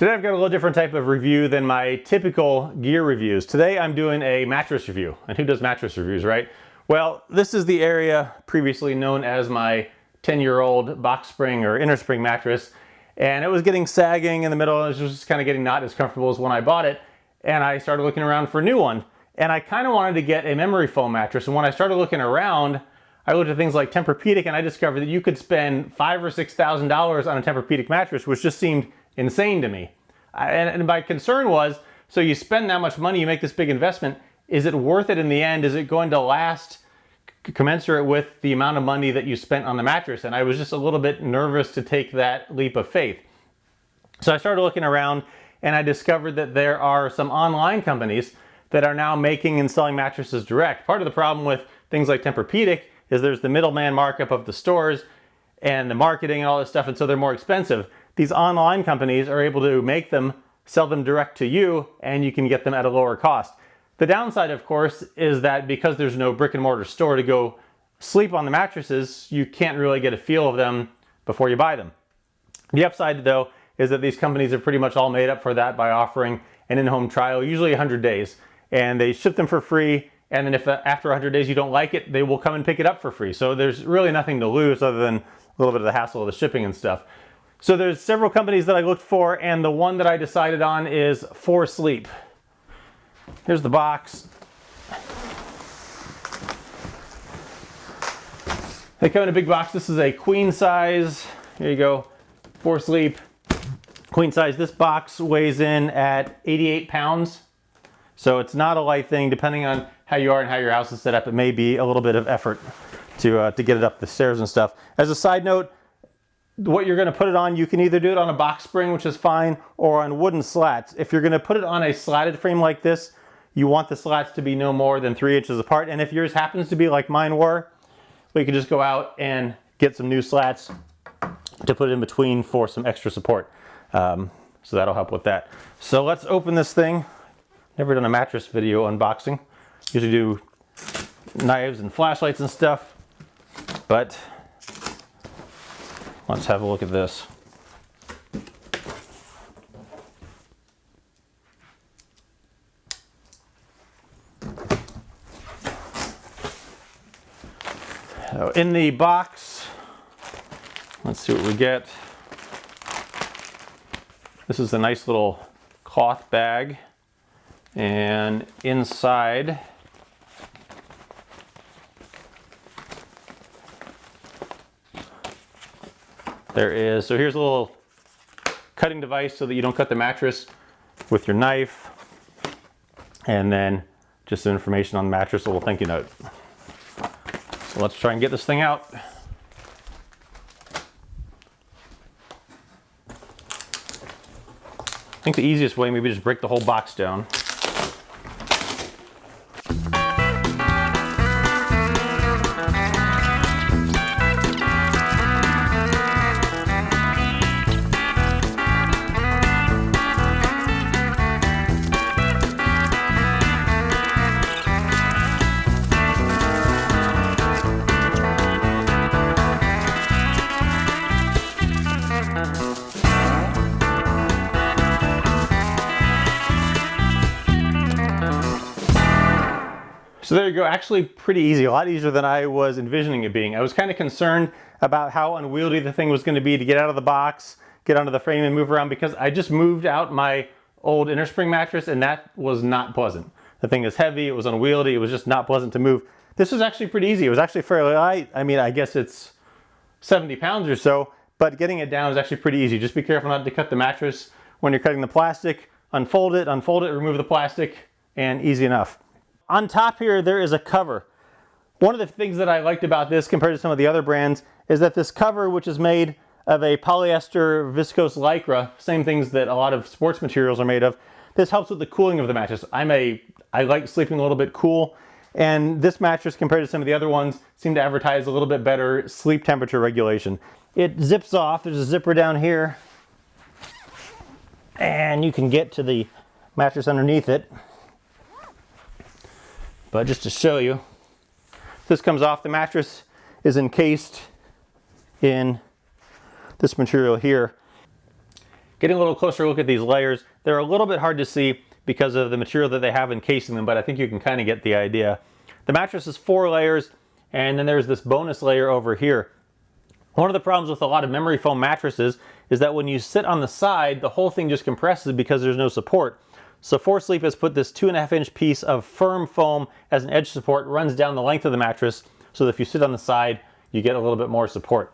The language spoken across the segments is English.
Today I've got a little different type of review than my typical gear reviews. Today I'm doing a mattress review. And who does mattress reviews, right? Well, this is the area previously known as my 10-year-old box spring or inner spring mattress. And it was getting sagging in the middle. It was just kind of getting not as comfortable as when I bought it. And I started looking around for a new one. And I kind of wanted to get a memory foam mattress. And when I started looking around, I looked at things like Tempur-Pedic, and I discovered that you could spend $5,000 or $6,000 on a Tempur-Pedic mattress, which just seemed insane to me. And my concern was, so you spend that much money, you make this big investment, is it worth it in the end? Is it going to last commensurate with the amount of money that you spent on the mattress? And I was just a little bit nervous to take that leap of faith. So I started looking around, and I discovered that there are some online companies that are now making and selling mattresses direct. Part of the problem with things like Tempur-Pedic is there's the middleman markup of the stores and the marketing and all this stuff, and so they're more expensive. These online companies are able to make them, sell them direct to you, and you can get them at a lower cost. The downside, of course, is that because there's no brick and mortar store to go sleep on the mattresses, you can't really get a feel of them before you buy them. The upside, though, is that these companies are pretty much all made up for that by offering an in-home trial, usually 100 days. And they ship them for free, and then if after 100 days you don't like it, they will come and pick it up for free. So there's really nothing to lose other than a little bit of the hassle of the shipping and stuff. So there's several companies that I looked for, and the one that I decided on is For Sleep. Here's the box. They come in a big box. This is a queen size. Here you go. For Sleep. Queen size. This box weighs in at 88 pounds. So it's not a light thing. Depending on how you are and how your house is set up, it may be a little bit of effort to get it up the stairs and stuff. As a side note, what you're going to put it on, you can either do it on a box spring, which is fine, or on wooden slats. If you're going to put it on a slatted frame like this, you want the slats to be no more than 3 inches apart. And if yours happens to be like mine were, we can just go out and get some new slats to put in between for some extra support. So that'll help with that. So let's open this thing. Never done a mattress video unboxing. Usually do knives and flashlights and stuff, but let's have a look at this. So in the box, let's see what we get. This is a nice little cloth bag, and inside there is, so here's a little cutting device so that you don't cut the mattress with your knife, and then just some information on the mattress, a little thank you note. So let's try and get this thing out. I think the easiest way, maybe just break the whole box down. So there you go, actually pretty easy, a lot easier than I was envisioning it being. I was kind of concerned about how unwieldy the thing was going to be to get out of the box, get onto the frame and move around, because I just moved out my old inner spring mattress and that was not pleasant. The thing is heavy, it was unwieldy, it was just not pleasant to move. This was actually pretty easy. It was actually fairly light. I mean, I guess it's 70 pounds or so, but getting it down is actually pretty easy. Just be careful not to cut the mattress when you're cutting the plastic. Unfold it, remove the plastic, and easy enough. On top here, there is a cover. One of the things that I liked about this compared to some of the other brands is that this cover, which is made of a polyester viscose lycra, same things that a lot of sports materials are made of, this helps with the cooling of the mattress. I like sleeping a little bit cool, and this mattress compared to some of the other ones seem to advertise a little bit better sleep temperature regulation. It zips off, there's a zipper down here, and you can get to the mattress underneath it. But just to show you, this comes off. The mattress is encased in this material here. Getting a little closer look at these layers, they're a little bit hard to see because of the material that they have encasing them, but I think you can kind of get the idea. The mattress is 4 layers, and then there's this bonus layer over here. One of the problems with a lot of memory foam mattresses is that when you sit on the side, the whole thing just compresses because there's no support. So 4Sleep has put this 2.5-inch piece of firm foam as an edge support, runs down the length of the mattress, so that if you sit on the side, you get a little bit more support.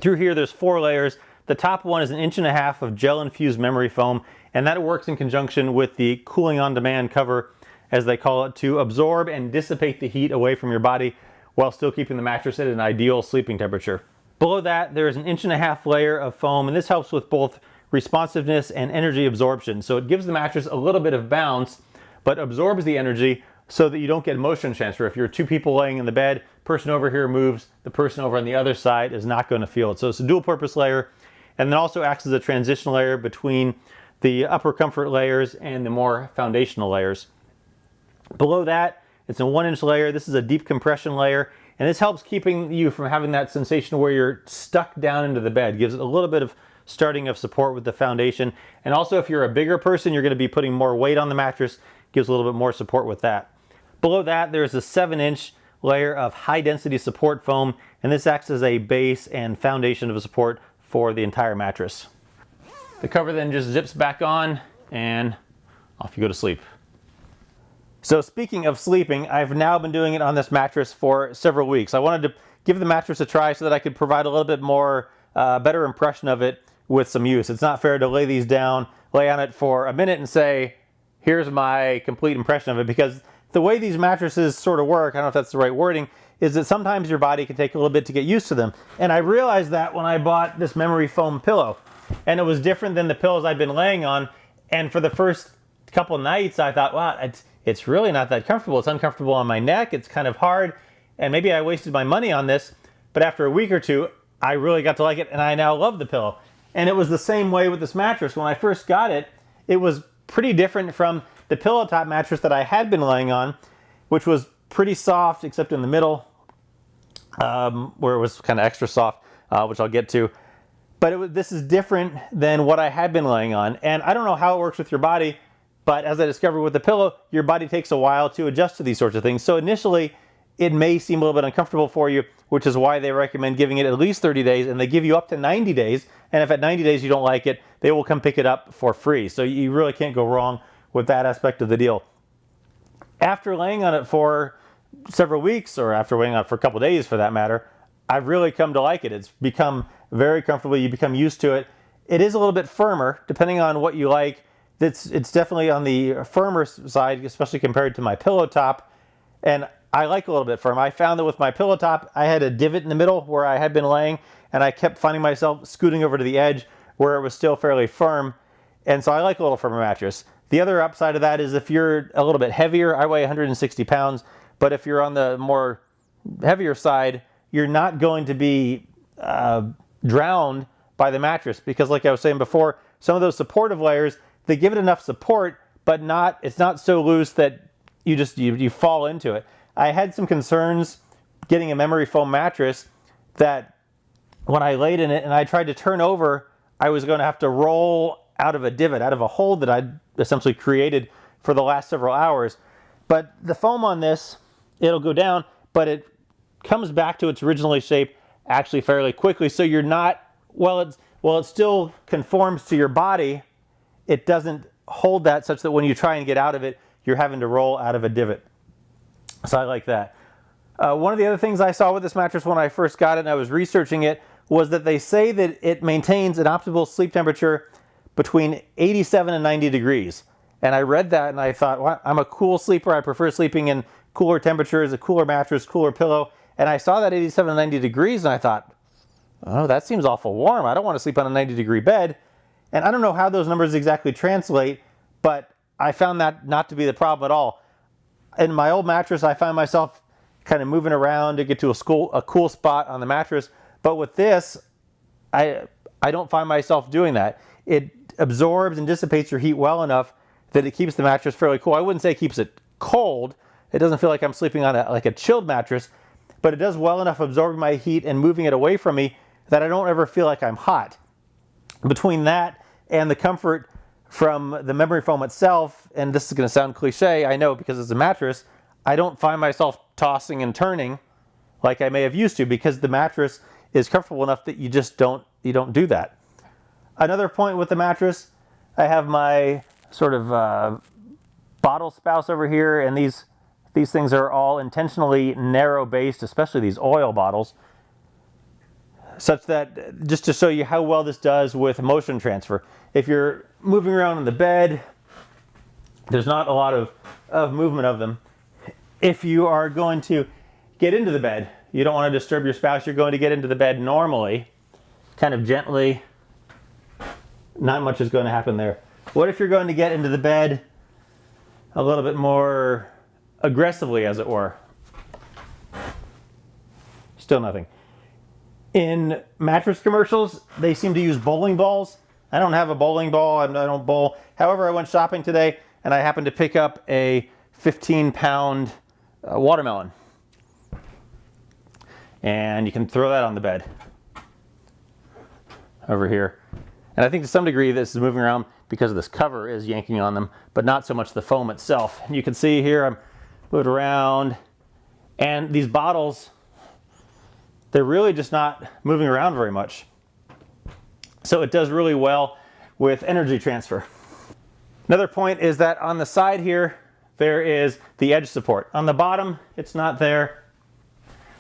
Through here, there's 4 layers. The top one is 1.5 inches of gel-infused memory foam, and that works in conjunction with the cooling on demand cover, as they call it, to absorb and dissipate the heat away from your body while still keeping the mattress at an ideal sleeping temperature. Below that, there is 1.5 inch layer of foam, and this helps with both responsiveness and energy absorption. So it gives the mattress a little bit of bounce, but absorbs the energy so that you don't get motion transfer. If you're 2 people laying in the bed, person over here moves, the person over on the other side is not going to feel it. So it's a dual purpose layer, and then also acts as a transition layer between the upper comfort layers and the more foundational layers. Below that, it's a 1-inch layer. This is a deep compression layer, and this helps keeping you from having that sensation where you're stuck down into the bed. Gives it a little bit of starting of support with the foundation. And also, if you're a bigger person, you're going to be putting more weight on the mattress. Gives a little bit more support with that. Below that, there's a 7-inch layer of high density support foam, and this acts as a base and foundation of support for the entire mattress. The cover then just zips back on, and off you go to sleep. So speaking of sleeping, I've now been doing it on this mattress for several weeks. I wanted to give the mattress a try so that I could provide a little bit more better impression of it with some use. It's not fair to lay these down, lay on it for a minute and say, here's my complete impression of it, because the way these mattresses sort of work, I don't know if that's the right wording, is that sometimes your body can take a little bit to get used to them. And I realized that when I bought this memory foam pillow, and it was different than the pillows I'd been laying on. And for the first couple nights, I thought, wow, it's really not that comfortable. It's uncomfortable on my neck. It's kind of hard. And maybe I wasted my money on this. But after a week or two, I really got to like it, and I now love the pillow. And it was the same way with this mattress. When I first got it, it was pretty different from the pillow top mattress that I had been laying on, which was pretty soft, except in the middle, where it was kind of extra soft, which I'll get to. But this is different than what I had been laying on. And I don't know how it works with your body, but as I discovered with the pillow, your body takes a while to adjust to these sorts of things. So initially, it may seem a little bit uncomfortable for you, which is why they recommend giving it at least 30 days, and they give you up to 90 days. And if at 90 days you don't like it, they will come pick it up for free. So you really can't go wrong with that aspect of the deal. After laying on it for several weeks, or after laying on it for a couple days for that matter, I've really come to like it. It's become very comfortable. You become used to it. It is a little bit firmer, depending on what you like. It's definitely on the firmer side, especially compared to my pillow top. And I like a little bit firm. I found that with my pillow top, I had a divot in the middle where I had been laying, and I kept finding myself scooting over to the edge where it was still fairly firm. And so I like a little firmer mattress. The other upside of that is if you're a little bit heavier, I weigh 160 pounds, but if you're on the more heavier side, you're not going to be drowned by the mattress, because like I was saying before, some of those supportive layers, they give it enough support, but it's not so loose that you fall into it. I had some concerns getting a memory foam mattress that when I laid in it and I tried to turn over, I was going to have to roll out of a divot, out of a hole that I'd essentially created for the last several hours. But the foam on this, it'll go down, but it comes back to its original shape actually fairly quickly. So you're not, while it still conforms to your body, it doesn't hold that such that when you try and get out of it, you're having to roll out of a divot. So I like that. One of the other things I saw with this mattress when I first got it and I was researching it was that they say that it maintains an optimal sleep temperature between 87 and 90 degrees. And I read that and I thought, well, I'm a cool sleeper. I prefer sleeping in cooler temperatures, a cooler mattress, cooler pillow. And I saw that 87 and 90 degrees and I thought, oh, that seems awful warm. I don't want to sleep on a 90-degree bed. And I don't know how those numbers exactly translate, but I found that not to be the problem at all. In my old mattress, I found myself kind of moving around to get to a cool spot on the mattress. But with this, I don't find myself doing that. It absorbs and dissipates your heat well enough that it keeps the mattress fairly cool. I wouldn't say it keeps it cold. It doesn't feel like I'm sleeping on like a chilled mattress, but it does well enough absorbing my heat and moving it away from me that I don't ever feel like I'm hot. Between that and the comfort from the memory foam itself, and this is going to sound cliche, I know, because it's a mattress, I don't find myself tossing and turning like I may have used to, because the mattress is comfortable enough that you just don't do that. Another point with the mattress, I have my sort of bottle spouse over here, and these things are all intentionally narrow based, especially these oil bottles, such that, just to show you how well this does with motion transfer. If you're moving around in the bed, there's not a lot of movement of them. If you are going to get into the bed, you don't want to disturb your spouse, you're going to get into the bed normally, kind of gently, not much is going to happen there. What if you're going to get into the bed a little bit more aggressively, as it were? Still nothing. In mattress commercials, they seem to use bowling balls. I don't have a bowling ball, I don't bowl. However, I went shopping today and I happened to pick up a 15-pound watermelon. And you can throw that on the bed over here. And I think to some degree this is moving around because this cover is yanking on them, but not so much the foam itself. And you can see here I'm moving around, and these bottles, they're really just not moving around very much. So it does really well with energy transfer. Another point is that on the side here, there is the edge support. On the bottom, it's not there.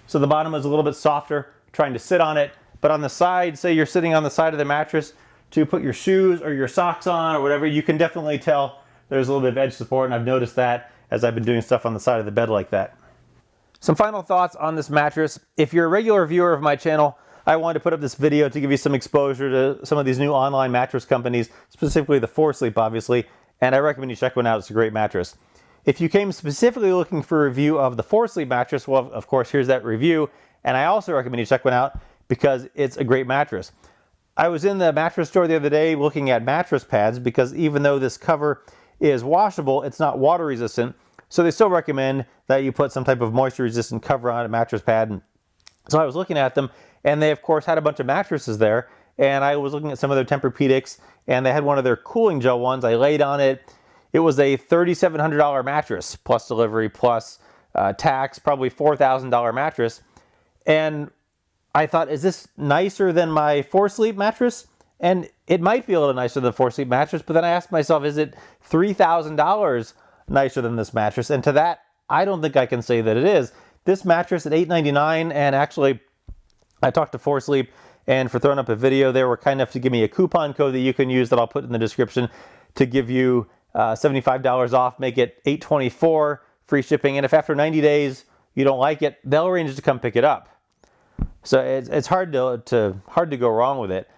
So the bottom is a little bit softer, trying to sit on it. But on the side, say you're sitting on the side of the mattress to put your shoes or your socks on or whatever, you can definitely tell there's a little bit of edge support, and I've noticed that as I've been doing stuff on the side of the bed like that. Some final thoughts on this mattress. If you're a regular viewer of my channel, I wanted to put up this video to give you some exposure to some of these new online mattress companies, specifically the 4Sleep, obviously, and I recommend you check one out. It's a great mattress. If you came specifically looking for a review of the 4Sleep mattress, well, of course, here's that review, and I also recommend you check one out because it's a great mattress. I was in the mattress store the other day looking at mattress pads, because even though this cover is washable, it's not water resistant, so they still recommend that you put some type of moisture resistant cover on a mattress pad. And so I was looking at them, and they of course had a bunch of mattresses there, and I was looking at some of their Tempur-Pedics, and they had one of their cooling gel ones. I laid on it. It was a $3,700 mattress, plus delivery, plus tax, probably $4,000 mattress. And I thought, is this nicer than my 4Sleep mattress? And it might be a little nicer than the 4Sleep mattress, but then I asked myself, is it $3,000 nicer than this mattress? And to that, I don't think I can say that it is. This mattress at $899, and actually, I talked to 4Sleep, and for throwing up a video, they were kind enough to give me a coupon code that you can use that I'll put in the description to give you $75 off, make it $824, free shipping, and if after 90 days you don't like it, they'll arrange to come pick it up. So it's hard to go wrong with it.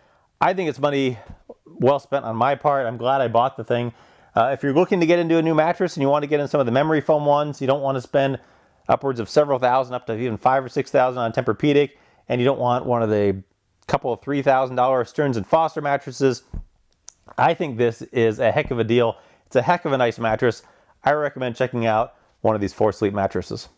I think it's money well spent on my part. I'm glad I bought the thing. If you're looking to get into a new mattress and you want to get in some of the memory foam ones, you don't want to spend upwards of several thousand, up to even $5,000 or $6,000 on a Tempur-Pedic, and you don't want one of the couple of $3,000 Stearns & Foster mattresses, I think this is a heck of a deal. It's a heck of a nice mattress. I recommend checking out one of these 4Sleep mattresses.